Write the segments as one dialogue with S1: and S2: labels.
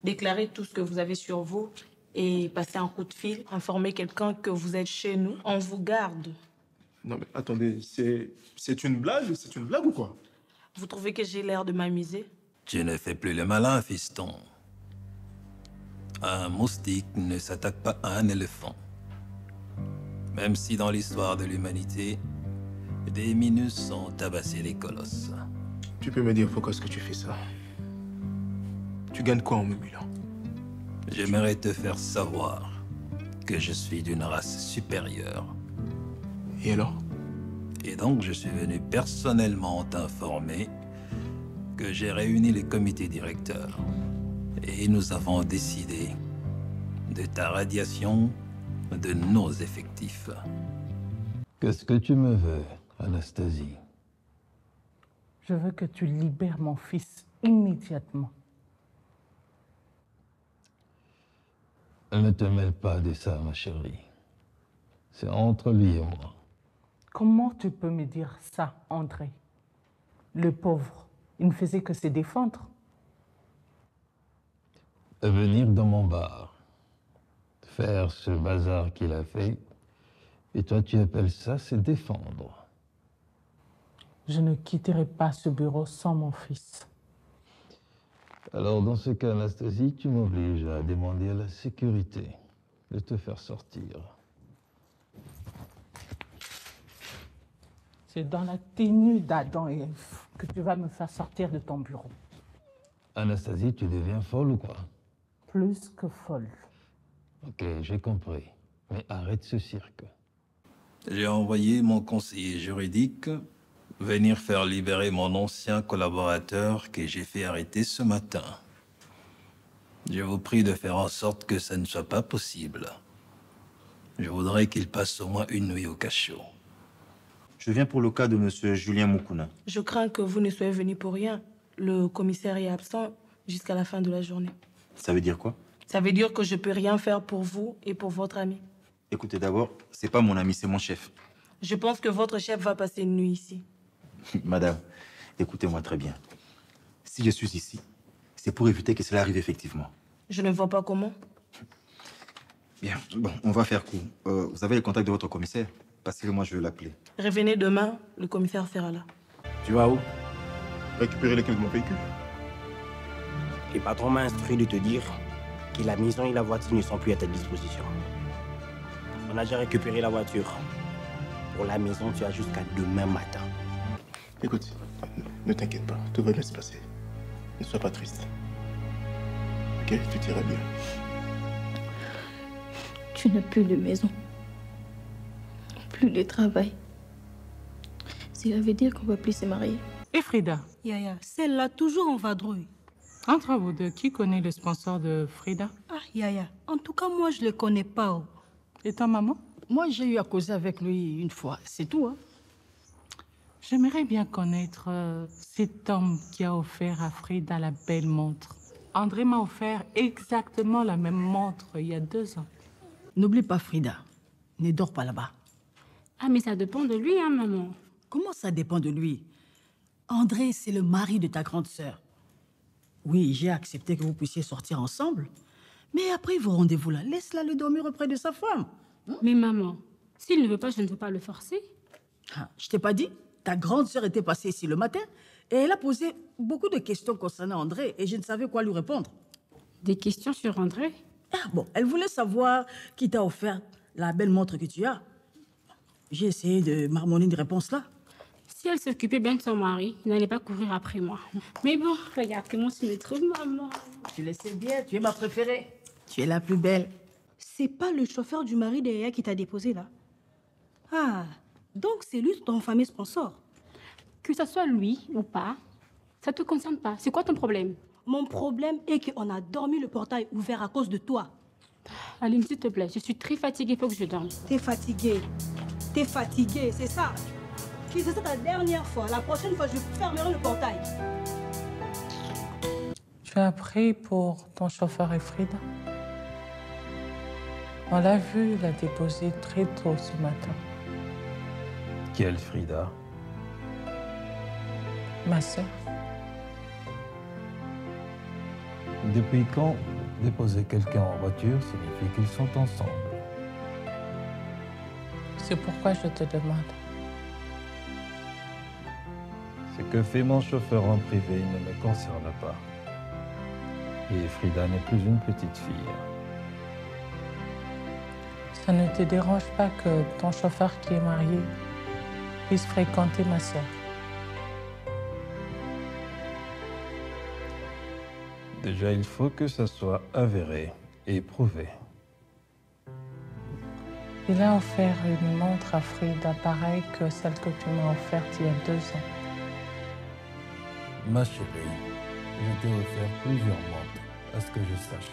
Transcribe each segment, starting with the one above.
S1: déclarer tout ce que vous avez sur vous et passer un coup de fil, informer quelqu'un que vous êtes chez nous. On vous garde.
S2: Non mais attendez, c'est une blague? C'est une blague ou quoi?
S1: Vous trouvez que j'ai l'air de m'amuser?
S3: Tu ne fais plus le malin, fiston. Un moustique ne s'attaque pas à un éléphant. Même si dans l'histoire de l'humanité, des minus ont tabassé les colosses.
S2: Tu peux me dire pourquoi est-ce que tu fais ça? Tu gagnes quoi en mumulant?
S3: J'aimerais te faire savoir que je suis d'une race supérieure.
S2: Et alors?
S3: Et donc, je suis venu personnellement t'informer que j'ai réuni les comités directeurs. Et nous avons décidé de ta radiation de nos effectifs. Qu'est-ce que tu me veux, Anastasie?
S4: Je veux que tu libères mon fils immédiatement.
S3: Ne te mêle pas de ça, ma chérie. C'est entre lui et moi.
S4: Comment tu peux me dire ça, André? Le pauvre, il ne faisait que se défendre.
S3: Venir dans mon bar, faire ce bazar qu'il a fait, et toi tu appelles ça se défendre.
S4: Je ne quitterai pas ce bureau sans mon fils.
S3: Alors dans ce cas, Anastasie, tu m'obliges à demander à la sécurité de te faire sortir.
S4: C'est dans la tenue d'Adam et Ève que tu vas me faire sortir de ton bureau.
S3: Anastasie, tu deviens folle ou quoi?
S4: Plus que folle.
S3: Ok, j'ai compris. Mais arrête ce cirque. J'ai envoyé mon conseiller juridique venir faire libérer mon ancien collaborateur que j'ai fait arrêter ce matin. Je vous prie de faire en sorte que ça ne soit pas possible. Je voudrais qu'il passe au moins une nuit au cachot.
S5: Je viens pour le cas de monsieur Julien Moukouna.
S1: Je crains que vous ne soyez venu pour rien. Le commissaire est absent jusqu'à la fin de la journée.
S5: Ça veut dire quoi?
S1: Ça veut dire que je peux rien faire pour vous et pour votre ami.
S5: Écoutez, d'abord, c'est pas mon ami, c'est mon chef.
S1: Je pense que votre chef va passer une nuit ici.
S5: Madame, écoutez-moi très bien. Si je suis ici, c'est pour éviter que cela arrive effectivement.
S1: Je ne vois pas comment.
S5: Bien, bon, on va faire court. Vous avez le contact de votre commissaire? Passez-le, moi je vais l'appeler.
S1: Revenez demain, le commissaire sera là.
S5: Tu vas où?
S2: Récupérer les clés de mon véhicule.
S6: Le patron m'a instruit de te dire que la maison et la voiture ne sont plus à ta disposition. On a déjà récupéré la voiture. Pour la maison, tu as jusqu'à demain matin.
S2: Écoute, ne t'inquiète pas, tout va bien se passer. Ne sois pas triste. Ok, tout ira bien.
S7: Tu n'as plus de maison, plus de travail. Cela veut dire qu'on ne va plus se marier.
S4: Et Frida?
S8: Yaya, celle-là, toujours en vadrouille.
S4: Entre vous deux, qui connaît le sponsor de Frida?
S8: Ah, Yaya, en tout cas, moi, je le connais pas. Oh.
S4: Et ta maman?
S9: Moi, j'ai eu à causer avec lui une fois, c'est tout. Hein.
S4: J'aimerais bien connaître cet homme qui a offert à Frida la belle montre. André m'a offert exactement la même montre il y a 2 ans.
S9: N'oublie pas Frida, ne dors pas là-bas.
S7: Ah, mais ça dépend de lui, hein, maman.
S9: Comment ça dépend de lui? André, c'est le mari de ta grande sœur. Oui, j'ai accepté que vous puissiez sortir ensemble. Mais après vos rendez-vous là, laisse-la le dormir auprès de sa femme.
S7: Hein? Mais maman, s'il ne veut pas, je ne veux pas le forcer.
S9: Ah, je t'ai pas dit? Ta grande sœur était passée ici le matin et elle a posé beaucoup de questions concernant André et je ne savais quoi lui répondre.
S7: Des questions sur André?
S9: Ah bon, elle voulait savoir qui t'a offert la belle montre que tu as. J'ai essayé de marmonner une réponse là.
S7: Si elle s'occupait bien de son mari, il n'allait pas courir après moi. Mais bon, regarde comment tu me trouves, maman.
S9: Tu le sais bien, tu es ma préférée. Tu es la plus belle.
S8: C'est pas le chauffeur du mari de Yaya qui t'a déposé là? Ah, donc c'est lui ton fameux sponsor?
S7: Que ce soit lui ou pas, ça te concerne pas. C'est quoi ton problème?
S8: Mon problème est qu'on a dormi le portail ouvert à cause de toi.
S7: Aline, s'il te plaît, je suis très fatiguée, il faut que je dorme.
S8: T'es fatiguée. T'es fatiguée, c'est ça? Si c'est ta dernière fois, la prochaine fois, je fermerai le portail.
S4: Tu as pris pour ton chauffeur et Frida? On l'a vu la déposer très tôt ce matin.
S3: Quelle Frida?
S4: Ma sœur.
S3: Depuis quand Déposer quelqu'un en voiture signifie qu'ils sont ensemble.
S4: C'est pourquoi je te demande.
S3: Ce que fait mon chauffeur en privé ne me concerne pas. Et Frida n'est plus une petite fille.
S4: Ça ne te dérange pas que ton chauffeur qui est marié puisse fréquenter ma sœur?
S3: Déjà, il faut que ça soit avéré et prouvé.
S4: Il a offert une montre à Frida pareille que celle que tu m'as offerte il y a 2 ans.
S3: Ma chérie, je t'ai offert plusieurs montres, à ce que je sache.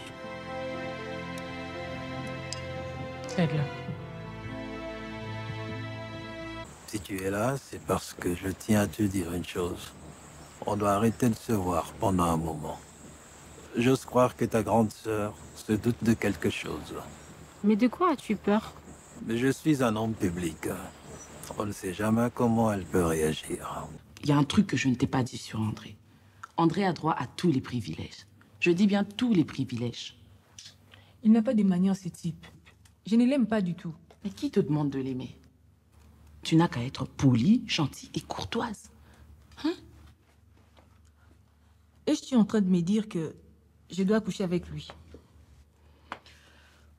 S4: Celle-là.
S3: Si tu es là, c'est parce que je tiens à te dire une chose. On doit arrêter de se voir pendant un moment. J'ose croire que ta grande sœur se doute de quelque chose.
S10: Mais de quoi as-tu peur?
S3: Mais je suis un homme public. On ne sait jamais comment elle peut réagir.
S11: Il y a un truc que je ne t'ai pas dit sur André. André a droit à tous les privilèges. Je dis bien tous les privilèges.
S12: Il n'a pas de manières, ce type. Je ne l'aime pas du tout.
S11: Mais qui te demande de l'aimer? Tu n'as qu'à être polie, gentille et courtoise. Hein?
S12: Et je suis en train de me dire que je dois coucher avec lui.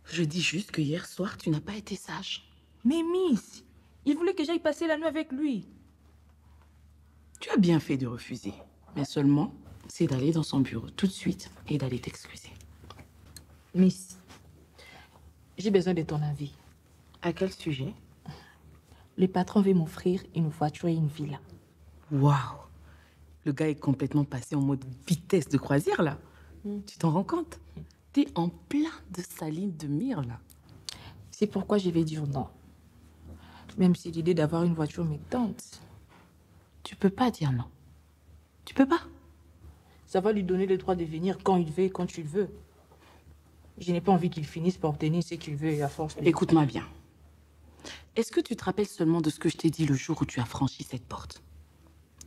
S11: Je dis juste que hier soir, tu n'as pas été sage.
S12: Mais Miss, il voulait que j'aille passer la nuit avec lui.
S11: Tu as bien fait de refuser. Mais seulement, c'est d'aller dans son bureau tout de suite et d'aller t'excuser.
S12: Miss, j'ai besoin de ton avis.
S11: À quel sujet?
S12: Le patron veut m'offrir une voiture et une villa.
S11: Waouh! Le gars est complètement passé en mode vitesse de croisière, là. Tu t'en rends compte? T'es en plein de sa ligne de mire, là.
S12: C'est pourquoi je vais dire non. Même si l'idée d'avoir une voiture me tente.
S11: Tu peux pas dire non. Tu peux pas.
S12: Ça va lui donner le droit de venir quand il veut et quand tu le veux. Je n'ai pas envie qu'il finisse par obtenir ce qu'il veut et à force de...
S11: Écoute-moi bien. Est-ce que tu te rappelles seulement de ce que je t'ai dit le jour où tu as franchi cette porte?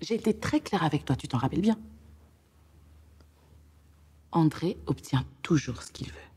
S11: J'ai été très claire avec toi, tu t'en rappelles bien? André obtient toujours ce qu'il veut.